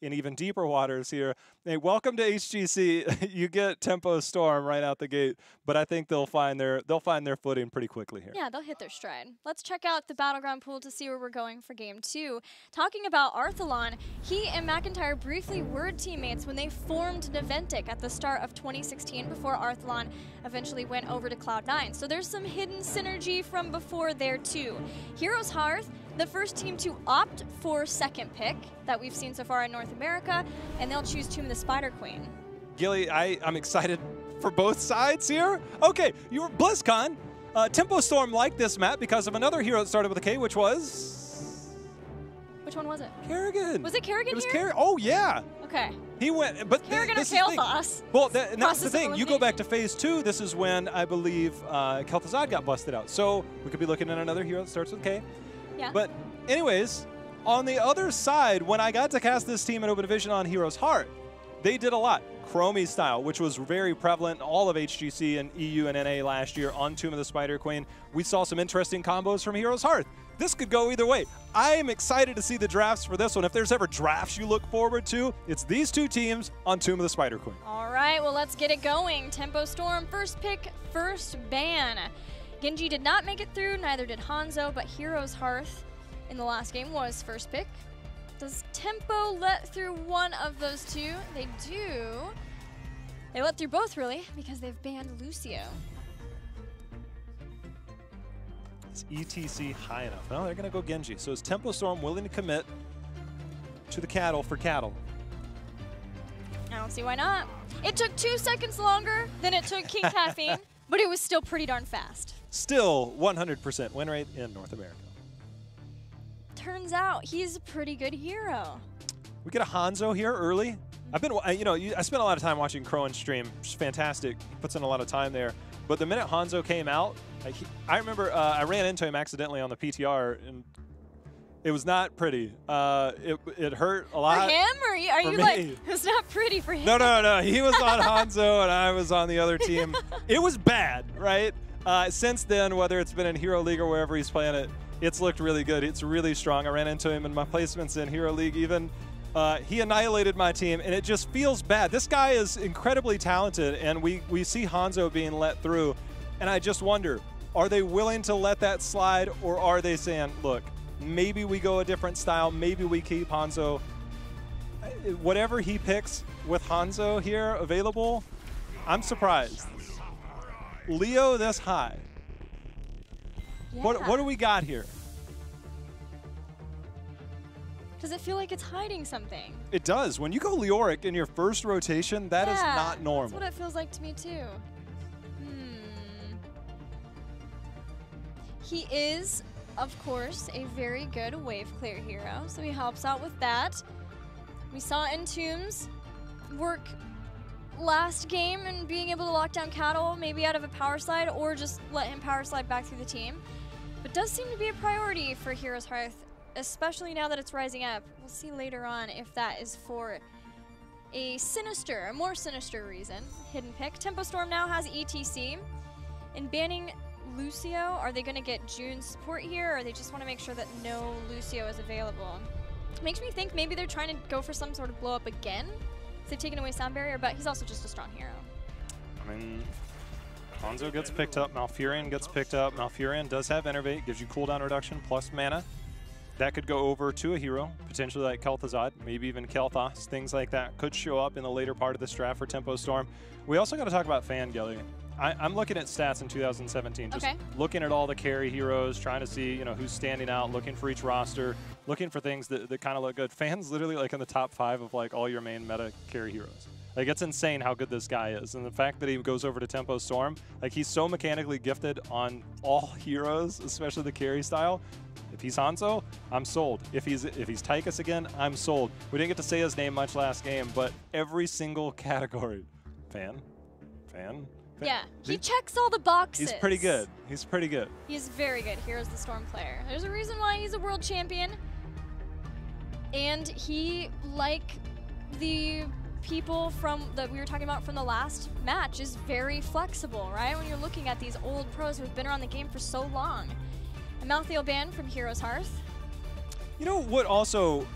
in even deeper waters here. Hey, welcome to HGC. You get Tempo Storm right out the gate, but I think they'll find their footing pretty quickly here. Yeah, they'll hit their stride. Let's check out the Battleground pool to see where we're going for Game 2. Talking about Arthalon, he and McIntyre briefly were teammates when they formed Naventic at the start of 2016 before Arthalon eventually went over to Cloud9. So there's some hidden synergy from before there too. HeroesHearth, the first team to opt for second pick that we've seen so far in North America, and they'll choose Tomb of the Spider Queen. Gilly, I'm excited for both sides here. Okay, you were BlizzCon. Tempo Storm liked this map because of another hero that started with a K, which was... Which one was it? Kerrigan. Was it Kerrigan? It was Kerrigan. Oh, yeah. Okay. He went, but Kerrigan or Kael'thas. Well, that's the thing. You go back to phase 2. This is when I believe Kel'Thuzad got busted out. So we could be looking at another hero that starts with K. Yeah. But anyways, on the other side, when I got to cast this team in Open Division on HeroesHearth, they did a lot. Chromie style, which was very prevalent in all of HGC and EU and NA last year on Tomb of the Spider Queen. We saw some interesting combos from HeroesHearth. This could go either way. I am excited to see the drafts for this one. If there's ever drafts you look forward to, it's these two teams on Tomb of the Spider Queen. All right, well, let's get it going. Tempo Storm, first pick, first ban. Genji did not make it through, neither did Hanzo, but HeroesHearth in the last game was first pick. Does Tempo let through one of those two? They do. They let through both, really, because they've banned Lucio. Is ETC high enough? No, they're going to go Genji. So is Tempo Storm willing to commit to the cattle for cattle? I don't see why not. It took 2 seconds longer than it took King Caffeine, but it was still pretty darn fast. Still 100% win rate in North America. Turns out he's a pretty good hero. We get a Hanzo here early. I've been, I spent a lot of time watching Crowan stream, which is fantastic. He puts in a lot of time there. But the minute Hanzo came out, I remember I ran into him accidentally on the PTR, and it was not pretty. It hurt a lot. For him, or are you like, it's not pretty for him? No. He was on Hanzo, and I was on the other team. It was bad, right? Since then, whether it's been in Hero League or wherever he's playing it, it's looked really good. It's really strong. I ran into him in my placements in Hero League even. He annihilated my team, and it just feels bad. This guy is incredibly talented, and we see Hanzo being let through. And I just wonder, are they willing to let that slide, or are they saying, look, maybe we go a different style, maybe we keep Hanzo. Whatever he picks with Hanzo here available, I'm surprised. Leo this high. Yeah. What do we got here? Does it feel like it's hiding something? It does. When you go Leoric in your first rotation, that is not normal. That's what it feels like to me too. He is, of course, a very good wave clear hero, so he helps out with that. We saw Entombs work last game and being able to lock down Cattle, maybe out of a power slide, or just let him power slide back through the team. But does seem to be a priority for HeroesHearth, especially now that it's rising up. We'll see later on if that is for a more sinister reason. Hidden pick. Tempo Storm now has ETC. In banning Lucio, are they going to get June's support here, or they just want to make sure that no Lucio is available? Makes me think maybe they're trying to go for some sort of blow up again. They've taken away Sound Barrier, but he's also just a strong hero. I mean, Hanzo gets picked up, Malfurion gets picked up. Malfurion does have Enervate, gives you cooldown reduction plus mana. That could go over to a hero, potentially like Kel'Thuzad, maybe even Kael'thas. Things like that could show up in the later part of this draft for Tempo Storm. We also got to talk about Fangilly. I'm looking at stats in 2017, just looking at all the carry heroes, trying to see who's standing out, looking for each roster, looking for things that kind of look good. Fan's literally like in the top 5 of like all your main meta carry heroes. Like, it's insane how good this guy is, and the fact that he goes over to Tempo Storm, like, he's so mechanically gifted on all heroes, especially the carry style. If he's Hanzo, I'm sold. If he's Tychus again, I'm sold. We didn't get to say his name much last game, but every single category, Fan. Yeah, he checks all the boxes. He's pretty good. He's pretty good. He's very good. Heroes the Storm player. There's a reason why he's a world champion. And he, like the people that we were talking about from the last match, is very flexible, right? When you're looking at these old pros who have been around the game for so long. A Malthael ban from HeroesHearth. You know what also,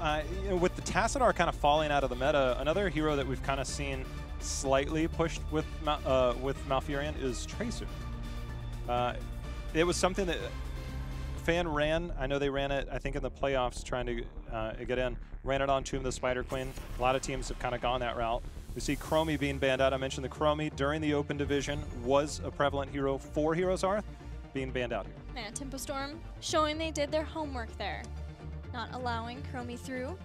with the Tassadar kind of falling out of the meta, another hero that we've kind of seen slightly pushed with Malfurion is Tracer. It was something that Fan ran. I know they ran it, I think, in the playoffs trying to get in. Ran it on Tomb of the Spider Queen. A lot of teams have kind of gone that route. We see Chromie being banned out. I mentioned the Chromie during the Open Division was a prevalent hero for HeroesHearth, being banned out here. Man, Tempo Storm showing they did their homework there. Not allowing Chromie through.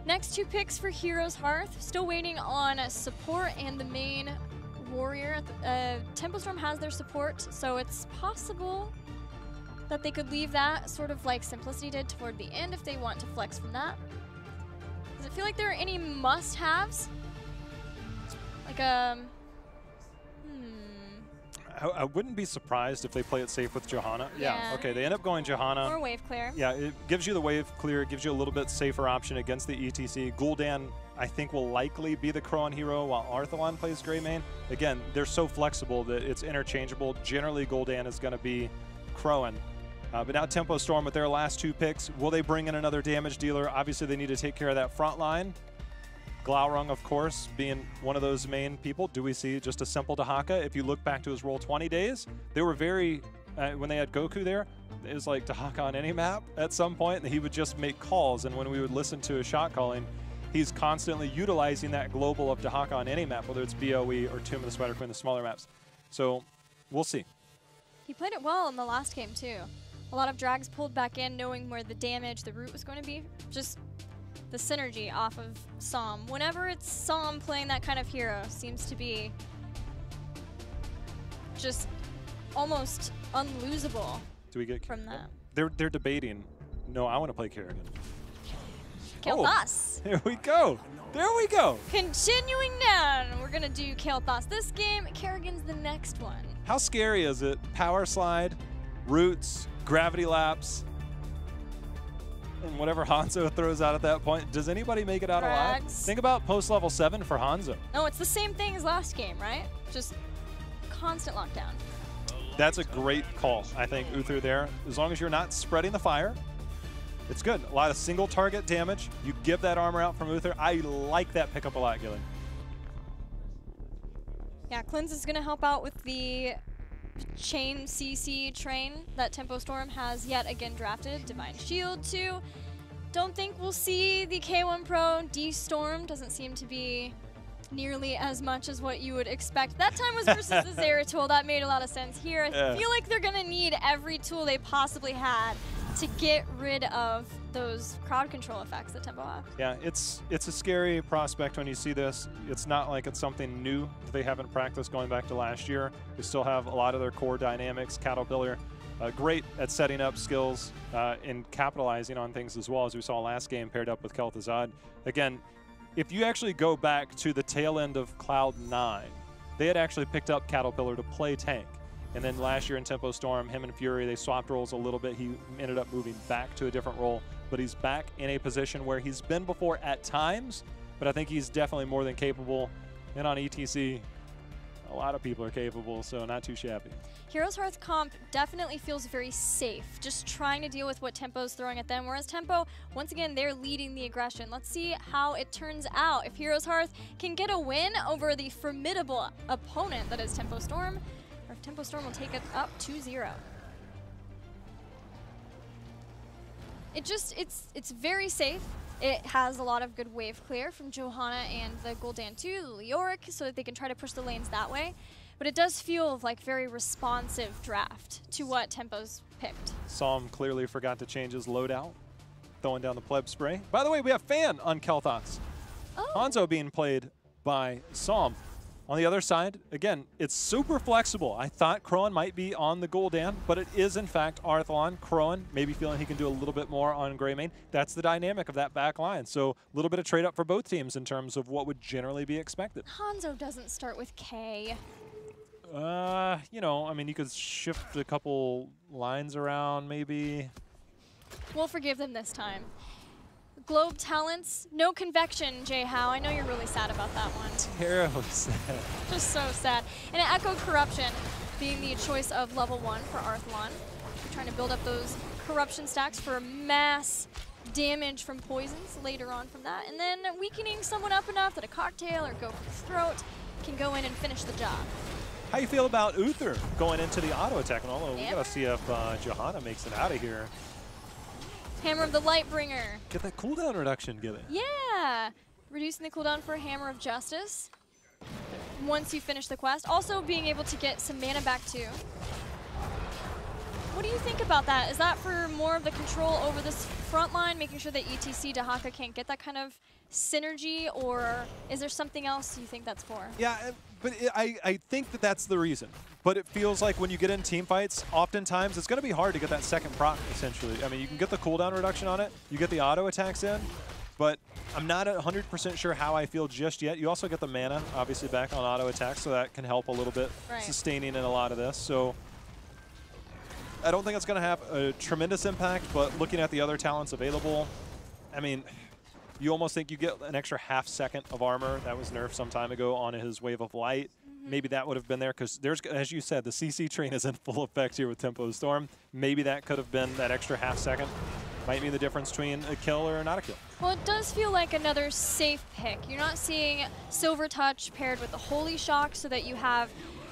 Next 2 picks for HeroesHearth. Still waiting on support and the main warrior. Tempo Storm has their support, so it's possible that they could leave that sort of like Simplicity did toward the end if they want to flex from that. Does it feel like there are any must-haves? Like I wouldn't be surprised if they play it safe with Johanna. Yeah. Okay, they end up going Johanna. Or wave clear. Yeah, it gives you the wave clear, gives you a little bit safer option against the ETC. Gul'dan, I think, will likely be the Crowan hero while Arthalon plays Greymane. Again, they're so flexible that it's interchangeable. Generally, Gul'dan is going to be Crowan. But now Tempo Storm with their last 2 picks. Will they bring in another damage dealer? Obviously, they need to take care of that front line. Glaurung, of course, being one of those main people. Do we see just a simple Dahaka? If you look back to his Roll20 days, they were very, when they had Goku there, it was like Dahaka on any map at some point, and he would just make calls. And when we would listen to his shot calling, he's constantly utilizing that global of Dahaka on any map, whether it's BOE or Tomb of the Spider Queen, the smaller maps. So we'll see. He played it well in the last game, too. A lot of drags pulled back in, knowing where the damage, the root was going to be. Just the synergy off of Psalm. Whenever it's Psalm playing that kind of hero, seems to be just almost unlosable. Do we get from that? They're debating. No, I want to play Kerrigan. Kael'thas. Here we go. There we go. Continuing down, we're gonna do Kael'thas this game. Kerrigan's the next one. How scary is it? Power slide, roots, gravity laps, and whatever Hanzo throws out at that point. Does anybody make it out alive? Think about post level 7 for Hanzo. No, it's the same thing as last game, right? Just constant lockdown. That's a great call, I think, Uther there. As long as you're not spreading the fire, it's good. A lot of single target damage. You give that armor out from Uther. I like that pickup a lot, Gilly. Yeah, Cleanse is going to help out with the chain CC train that Tempo Storm has yet again drafted. Divine Shield too. Don't think we'll see the K1 Pro de-storm. Doesn't seem to be nearly as much as what you would expect. That time was versus the Zeratul. That made a lot of sense here. I feel like they're going to need every tool they possibly had to get rid of those crowd control effects that Tempo have. Yeah, it's a scary prospect when you see this. It's not like it's something new that they haven't practiced going back to last year. They still have a lot of their core dynamics. Caterpillar, great at setting up skills and capitalizing on things as well, as we saw last game paired up with Kel'Thuzad. Again, if you actually go back to the tail end of Cloud9, they had actually picked up Caterpillar to play tank. And then last year in Tempo Storm, him and Fury, they swapped roles a little bit. He ended up moving back to a different role, but he's back in a position where he's been before at times, but I think he's definitely more than capable. And on ETC, a lot of people are capable, so not too shabby. HeroesHearth comp definitely feels very safe, just trying to deal with what Tempo's throwing at them, whereas Tempo, once again, they're leading the aggression. Let's see how it turns out. If HeroesHearth can get a win over the formidable opponent that is Tempo Storm, or if Tempo Storm will take it up 2-0. It's very safe. It has a lot of good wave clear from Johanna and the Gul'dan 2, the Leoric, so that they can try to push the lanes that way. But it does feel like very responsive draft to what Tempo's picked. Psalm clearly forgot to change his loadout, throwing down the pleb spray. By the way, we have Fan on Kael'thas. Oh. Hanzo being played by Psalm. On the other side, again, it's super flexible. I thought Crowan might be on the Gul'dan, but it is in fact Arthalon. Crowan maybe feeling he can do a little bit more on Greymane. That's the dynamic of that back line. So a little bit of trade up for both teams in terms of what would generally be expected. Hanzo doesn't start with K. You know, I mean, you could shift a couple lines around maybe. We'll forgive them this time. Globe talents, no convection, Jay Howe. I know you're really sad about that one. Terribly sad. Just so sad. And Echo Corruption being the choice of level 1 for Arthalon. We're trying to build up those corruption stacks for mass damage from poisons later on from that, and then weakening someone up enough that a cocktail or go for the throat can go in and finish the job. How you feel about Uther going into the auto attack? And although we gotta see if Johanna makes it out of here. Hammer of the Lightbringer. Get that cooldown reduction, Gilly. Yeah, reducing the cooldown for Hammer of Justice once you finish the quest. Also being able to get some mana back too. What do you think about that? Is that for more of the control over this front line, making sure that ETC Dahaka can't get that kind of synergy, or is there something else you think that's for? Yeah, but I think that that's the reason. But it feels like when you get in team fights, oftentimes it's going to be hard to get that second proc, essentially. I mean, you can get the cooldown reduction on it, you get the auto attacks in, but I'm not 100% sure how I feel just yet. You also get the mana, obviously, back on auto attacks, so that can help a little bit, sustaining in a lot of this. So I don't think it's going to have a tremendous impact, but looking at the other talents available, I mean, you almost think you get an extra half second of armor. That was nerfed some time ago on his Wave of Light. Maybe that would have been there because there's, as you said, the CC train is in full effect here with Tempo Storm. Maybe that could have been that extra half second. Might mean the difference between a kill or not a kill. Well, it does feel like another safe pick. You're not seeing Silver Touch paired with the Holy Shock so that you have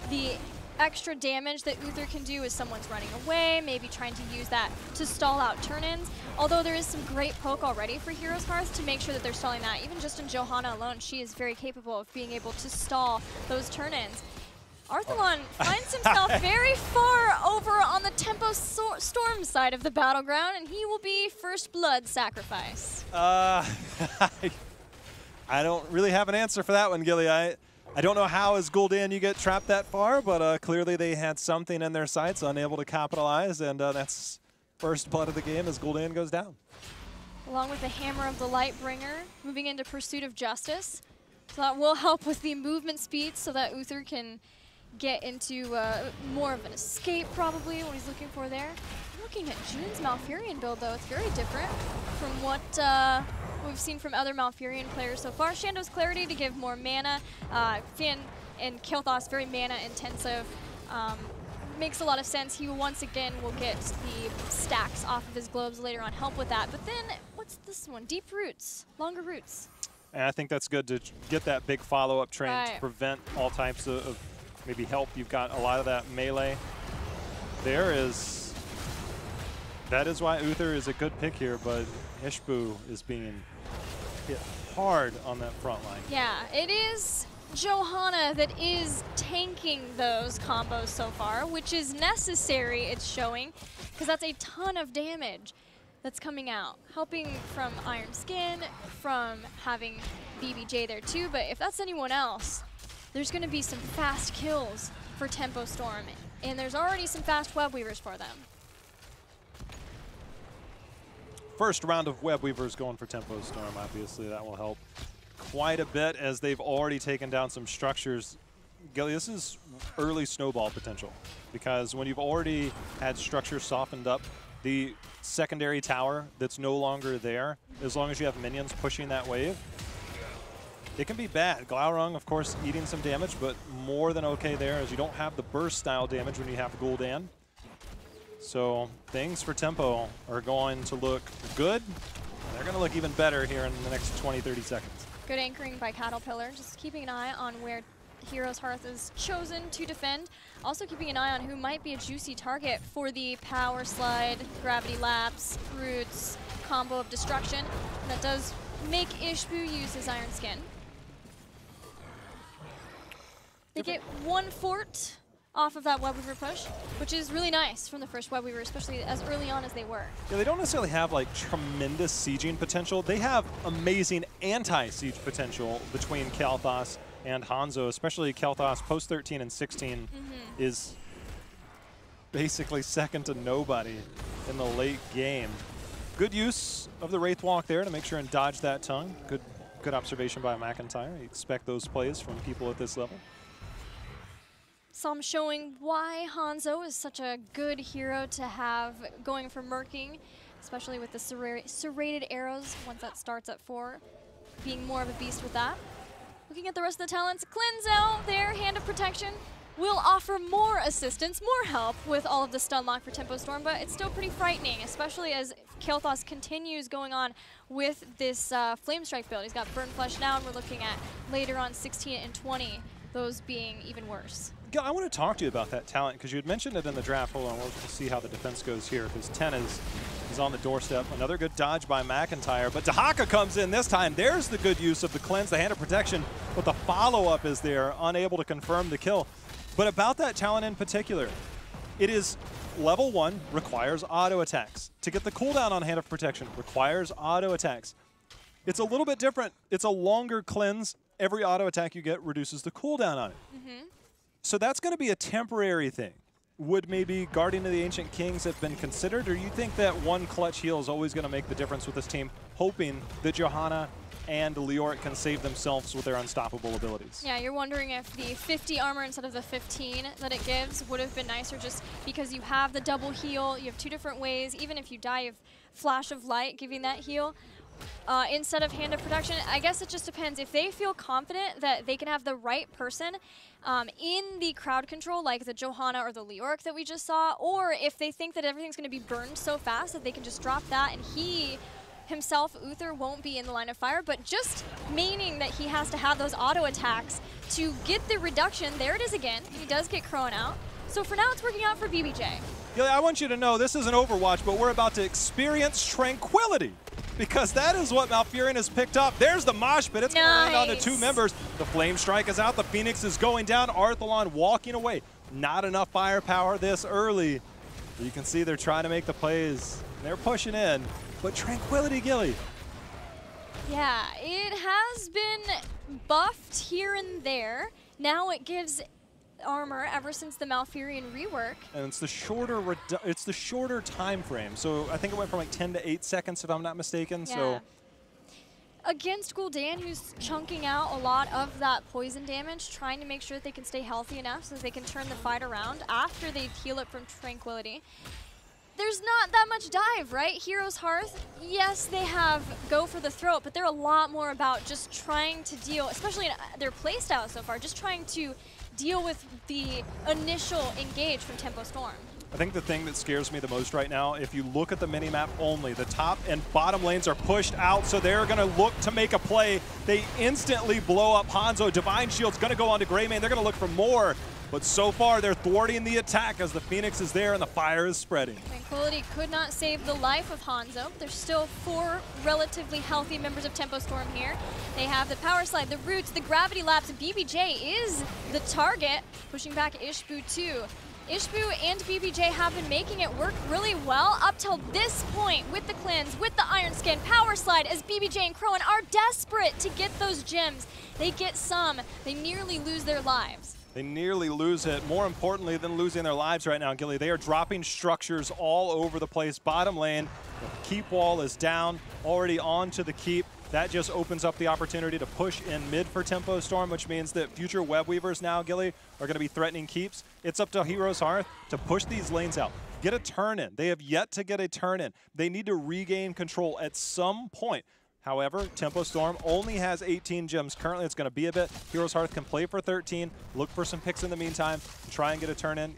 the extra damage that Uther can do as someone's running away, maybe trying to use that to stall out turn-ins. Although there is some great poke already for Heroes Hearth to make sure that they're stalling that. Even just in Johanna alone, she is very capable of being able to stall those turn-ins. Arthelon finds himself very far over on the Tempo Storm side of the battleground, and he will be first blood sacrifice. I don't really have an answer for that one, Gilly. I don't know how as Gul'dan you get trapped that far, but clearly they had something in their sights, unable to capitalize, and that's first blood of the game as Gul'dan goes down. Along with the Hammer of the Lightbringer, moving into Pursuit of Justice. So that will help with the movement speed so that Uther can get into more of an escape, probably, what he's looking for there. Looking at June's Malfurion build, though, it's very different from what we've seen from other Malfurion players so far. Shando's Clarity to give more mana. Finn and Kilthos very mana intensive. Makes a lot of sense. He once again will get the stacks off of his globes later on, help with that. But then, what's this one? Deep Roots, longer roots. And I think that's good to get that big follow-up train to prevent all types of maybe help. You've got a lot of that melee. That is why Uther is a good pick here, but Ishbu is being hit hard on that front line. Yeah, it is Johanna that is tanking those combos so far, which is necessary, it's showing, because that's a ton of damage that's coming out. Helping from Iron Skin, from having BBJ there too, but if that's anyone else, there's going to be some fast kills for Tempo Storm, and there's already some fast web weavers for them. First round of web weavers going for Tempo Storm, obviously that will help quite a bit as they've already taken down some structures. Gilly, this is early snowball potential because when you've already had structures softened up, the secondary tower that's no longer there, as long as you have minions pushing that wave, it can be bad. Glaurung, of course, eating some damage, but more than okay there as you don't have the burst style damage when you have Gul'dan. So things for Tempo are going to look good. They're going to look even better here in the next 20-30 seconds. Good anchoring by Caterpillar, just keeping an eye on where Heroes Hearth is chosen to defend. Also keeping an eye on who might be a juicy target for the Power Slide, Gravity Lapse, Roots, combo of Destruction. And that does make Ishbu use his Iron Skin. They get one fort off of that Web Weaver push, which is really nice from the first Web Weaver, especially as early on as they were. Yeah, they don't necessarily have like tremendous sieging potential. They have amazing anti-siege potential between Kalthos and Hanzo, especially Kalthos post 13 and 16 is basically second to nobody in the late game. Good use of the Wraith Walk there to make sure and dodge that tongue. Good observation by McIntyre. You expect those plays from people at this level. Some showing why Hanzo is such a good hero to have going for murking, especially with the serrated arrows once that starts at 4, being more of a beast with that. Looking at the rest of the talents, Cleanse there, Hand of Protection, will offer more assistance, more help with all of the stun lock for Tempo Storm, but it's still pretty frightening, especially as Kael'thas continues going on with this Flame Strike build. He's got Burn Flesh now, and we're looking at later on 16 and 20, those being even worse. Gil, I want to talk to you about that talent, because you had mentioned it in the draft. Hold on, we'll just see how the defense goes here, because 10 is on the doorstep. Another good dodge by McIntyre, but Dahaka comes in this time. There's the good use of the cleanse, the hand of protection, but the follow-up is there, unable to confirm the kill. But about that talent in particular, it is level 1, requires auto attacks. To get the cooldown on hand of protection, requires auto attacks. It's a little bit different. It's a longer cleanse. Every auto attack you get reduces the cooldown on it. So that's going to be a temporary thing. Would maybe Guardian of the Ancient Kings have been considered, or you think that one clutch heal is always going to make the difference with this team, hoping that Johanna and Leoric can save themselves with their unstoppable abilities? Yeah, you're wondering if the 50 armor instead of the 15 that it gives would have been nicer, just because you have the double heal, you have 2 different ways. Even if you die, you have Flash of Light giving that heal. Instead of Hand of Protection, I guess it just depends. If they feel confident that they can have the right person in the crowd control, like the Johanna or the Leoric that we just saw, or if they think that everything's going to be burned so fast that they can just drop that and he himself, Uther, won't be in the line of fire, but just meaning that he has to have those auto attacks to get the reduction. There it is again. He does get Crone out. So for now, it's working out for BBJ. Yeah, I want you to know this isn't Overwatch, but we're about to experience tranquility, because that is what Malfurion has picked up. There's the mosh pit. It's going to land on the 2 members. The Flame Strike is out. The Phoenix is going down. Arthalon walking away. Not enough firepower this early. You can see they're trying to make the plays. They're pushing in. But tranquility, Gilly. Yeah, it has been buffed here and there. Now it gives armor ever since the Malfurion rework. And it's the shorter time frame. So I think it went from like 10 to 8 seconds, if I'm not mistaken. Yeah. So against Gul'dan, who's chunking out a lot of that poison damage, trying to make sure that they can stay healthy enough so that they can turn the fight around after they heal it from Tranquility. There's not that much dive, right? Heroes Hearth, yes, they have go for the throat, but they're a lot more about just trying to deal, especially in their playstyle so far, just trying to deal with the initial engage from Tempo Storm. I think the thing that scares me the most right now, if you look at the minimap only, the top and bottom lanes are pushed out, so they're going to look to make a play. They instantly blow up Hanzo. Divine Shield's going to go on to Greymane. They're going to look for more. But so far, they're thwarting the attack as the Phoenix is there and the fire is spreading. Tranquility could not save the life of Hanzo. There's still 4 relatively healthy members of Tempo Storm here. They have the Power Slide, the Roots, the Gravity Lapse. BBJ is the target, pushing back Ishbu too. Ishbu and BBJ have been making it work really well up till this point with the cleanse, with the Iron Skin, Power Slide, as BBJ and Crowan are desperate to get those gems. They get some. They nearly lose their lives. They nearly lose it. More importantly than losing their lives right now, Gilly, they are dropping structures all over the place. Bottom lane, the keep wall is down, already onto the keep. That just opens up the opportunity to push in mid for Tempo Storm, which means that future web weavers now, Gilly, are going to be threatening keeps. It's up to Heroes Hearth to push these lanes out. Get a turn in. They have yet to get a turn in. They need to regain control at some point. However, Tempo Storm only has 18 gems. Currently, it's going to be a bit. Heroes Hearth can play for 13, look for some picks in the meantime, and try and get a turn in.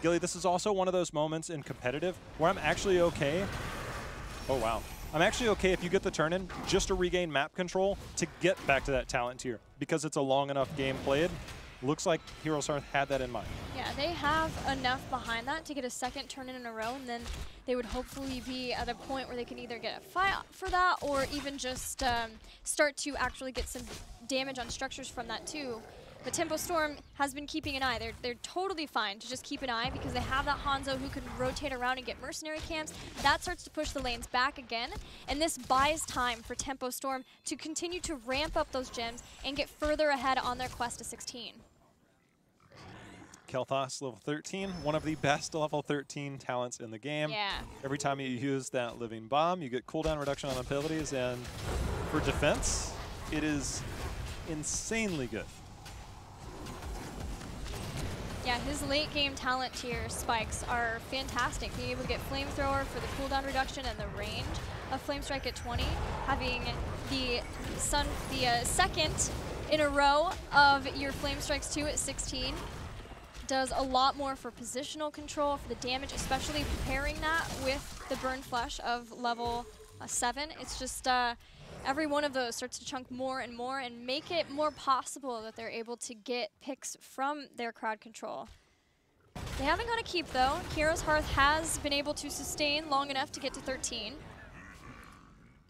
Gilly, this is also one of those moments in competitive where I'm actually okay. Oh, wow. I'm actually okay if you get the turn in just to regain map control to get back to that talent tier, because it's a long enough game played. Looks like Heroes Hearth had that in mind. Yeah, they have enough behind that to get a second turn in a row, and then they would hopefully be at a point where they can either get a fight for that or even just start to actually get some damage on structures from that too. But Tempo Storm has been keeping an eye. They're totally fine to just keep an eye because they have that Hanzo who can rotate around and get mercenary camps. That starts to push the lanes back again, and this buys time for Tempo Storm to continue to ramp up those gems and get further ahead on their quest to 16. Kael'thas, level 13, one of the best level 13 talents in the game. Yeah. Every time you use that living bomb, you get cooldown reduction on abilities, and for defense, it is insanely good. Yeah, his late game talent tier spikes are fantastic. Being able to get Flamethrower for the cooldown reduction and the range of Flame Strike at 20, having the second in a row of your Flame Strikes 2 at 16. does a lot more for positional control, for the damage, especially pairing that with the burn flesh of level 7. It's just every one of those starts to chunk more and more and make it more possible that they're able to get picks from their crowd control. They haven't got a keep though. HeroesHearth has been able to sustain long enough to get to 13.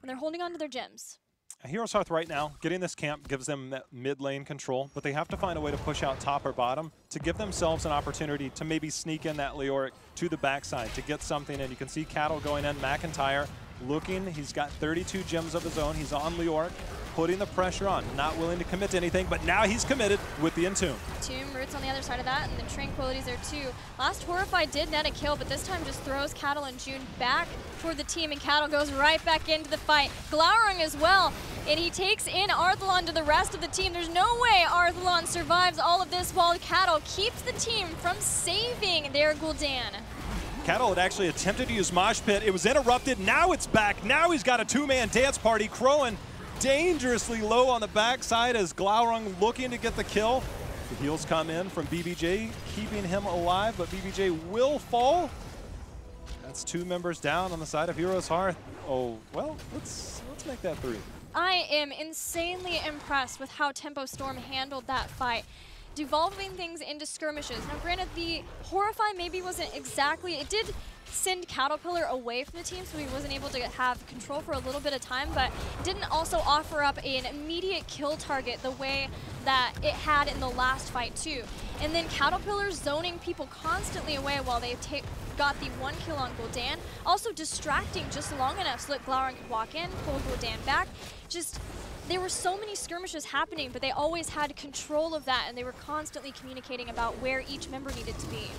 And they're holding on to their gems. HeroesHearth right now, getting this camp gives them that mid lane control, but they have to find a way to push out top or bottom to give themselves an opportunity to maybe sneak in that Leoric to the backside to get something in. You can see Cattle going in, McIntyre looking, he's got 32 gems of his own, he's on Leoric, putting the pressure on, not willing to commit to anything, but now he's committed with the Entomb. Tomb Roots on the other side of that, and then Tranquility's there too. Last Horrify did net a kill, but this time just throws Cattle and June back toward the team, and Cattle goes right back into the fight. Glaurung as well, and he takes in Arthelon to the rest of the team. There's no way Arthelon survives all of this while Cattle keeps the team from saving their Gul'dan. Cattle had actually attempted to use Mosh Pit. It was interrupted. Now it's back. Now he's got a two-man dance party. Crowan dangerously low on the backside as Glaurung looking to get the kill. The heals come in from BBJ, keeping him alive, but BBJ will fall. That's 2 members down on the side of HeroesHearth. Oh, well, let's make that 3. I am insanely impressed with how Tempo Storm handled that fight, devolving things into skirmishes. Now granted, the Horrify maybe wasn't exactly, it did send Caterpillar away from the team, so he wasn't able to have control for a little bit of time, but didn't also offer up an immediate kill target the way that it had in the last fight too. And then Caterpillar zoning people constantly away while they got the 1 kill on Gul'dan, also distracting just long enough so that Glaurung could walk in, pull Gul'dan back. Just, there were so many skirmishes happening, but they always had control of that, and they were constantly communicating about where each member needed to be.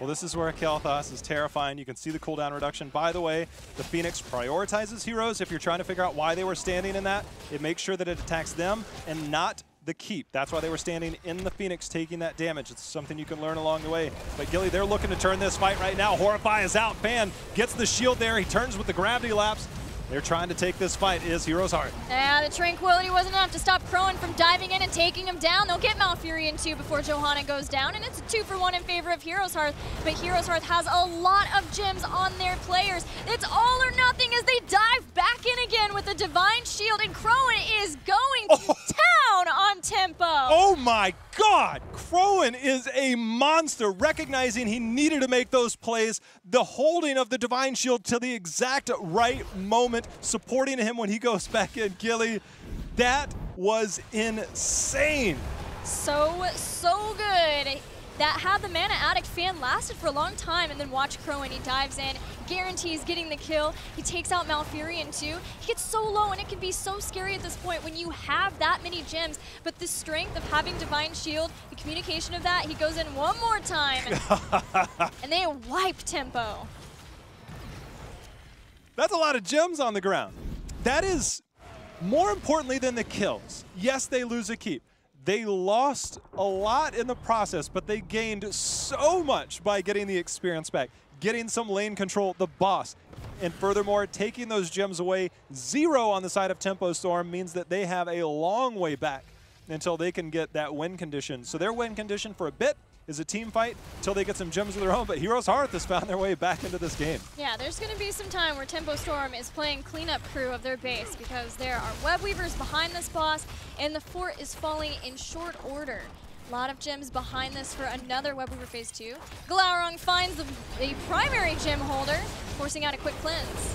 Well, this is where Kael'thas is terrifying. You can see the cooldown reduction. By the way, the Phoenix prioritizes heroes. If you're trying to figure out why they were standing in that, it makes sure that it attacks them and not the keep. That's why they were standing in the Phoenix taking that damage. It's something you can learn along the way. But Gilly, they're looking to turn this fight right now. Horrify is out. Fan gets the shield there. He turns with the gravity lapse. They're trying to take this fight, is HeroesHearth. Yeah, the Tranquility wasn't enough to stop Crowan from diving in and taking him down. They'll get Malfurion too before Johanna goes down, and it's a 2-for-1 in favor of HeroesHearth. But HeroesHearth has a lot of gems on their players. It's all or nothing as they dive back in again with the Divine Shield, and Crowan is going to town on Tempo. Oh my God! Crowan is a monster, recognizing he needed to make those plays. The holding of the Divine Shield to the exact right moment, supporting him when he goes back in. Gilly, that was insane. So good. That had the Mana Addict fan lasted for a long time, and then watch Crowan, he dives in, guarantees getting the kill. He takes out Malfurion too. He gets so low, and it can be so scary at this point when you have that many gems, but the strength of having Divine Shield, the communication of that, he goes in one more time, and they wipe Tempo. That's a lot of gems on the ground. That is more importantly than the kills. Yes, they lose a keep. They lost a lot in the process, but they gained so much by getting the experience back, getting some lane control, the boss. And furthermore, taking those gems away, 0 on the side of Tempo Storm means that they have a long way back until they can get that win condition. So their win condition for a bit is a team fight until they get some gems of their own, but HeroesHearth has found their way back into this game. Yeah, there's going to be some time where Tempo Storm is playing cleanup crew of their base because there are web weavers behind this boss, and the fort is falling in short order. A lot of gems behind this for another web weaver phase 2. Glaurung finds a primary gem holder, forcing out a quick cleanse.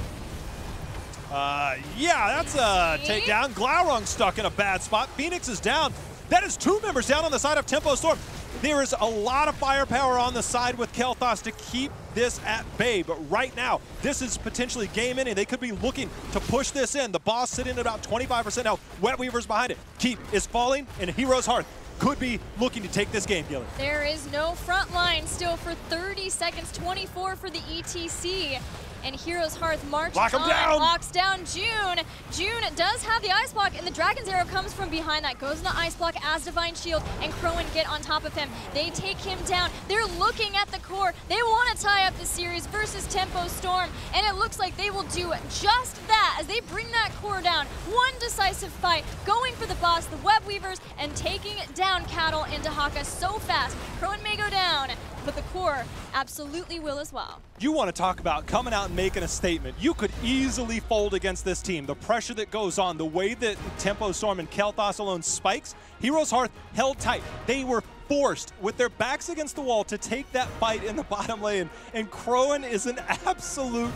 Yeah, that's a takedown. Glaurung stuck in a bad spot. Phoenix is down. That is 2 members down on the side of Tempo Storm. There is a lot of firepower on the side with Kael'thas to keep this at bay, but right now, this is potentially game ending. They could be looking to push this in. The boss sitting at about 25% now. Wet Weaver's behind it. Keep is falling, and HeroesHearth could be looking to take this game, Gilly. There is no front line still for 30 seconds, 24 for the ETC. and HeroesHearth marches Lock 'em on, down. locks down June. June does have the ice block, and the Dragon's Arrow comes from behind that, goes in the ice block as Divine Shield, and Crowan get on top of him. They take him down. They're looking at the core. They want to tie up the series versus Tempo Storm, and it looks like they will do just that as they bring that core down. One decisive fight, going for the boss, the Web Weavers, and taking down Cattle into Haka so fast. Crowan may go down, but the core absolutely will as well. You want to talk about coming out and making a statement. You could easily fold against this team. The pressure that goes on, the way that Tempo Storm and Kel'Thas alone spikes, HeroesHearth held tight. They were forced with their backs against the wall to take that fight in the bottom lane, and Crowan is an absolute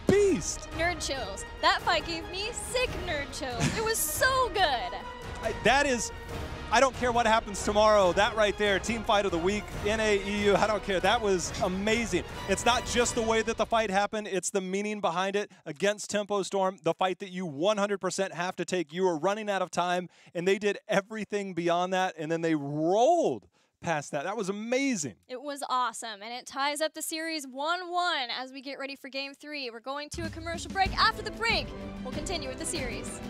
beast. Nerd chills. That fight gave me sick nerd chills. It was so good. That is, I don't care what happens tomorrow. That right there, team fight of the week, NA, EU, I don't care. That was amazing. It's not just the way that the fight happened, it's the meaning behind it against Tempo Storm, the fight that you 100% have to take. You were running out of time, and they did everything beyond that, and then they rolled past that. That was amazing. It was awesome, and it ties up the series 1-1 as we get ready for Game 3. We're going to a commercial break. After the break, we'll continue with the series.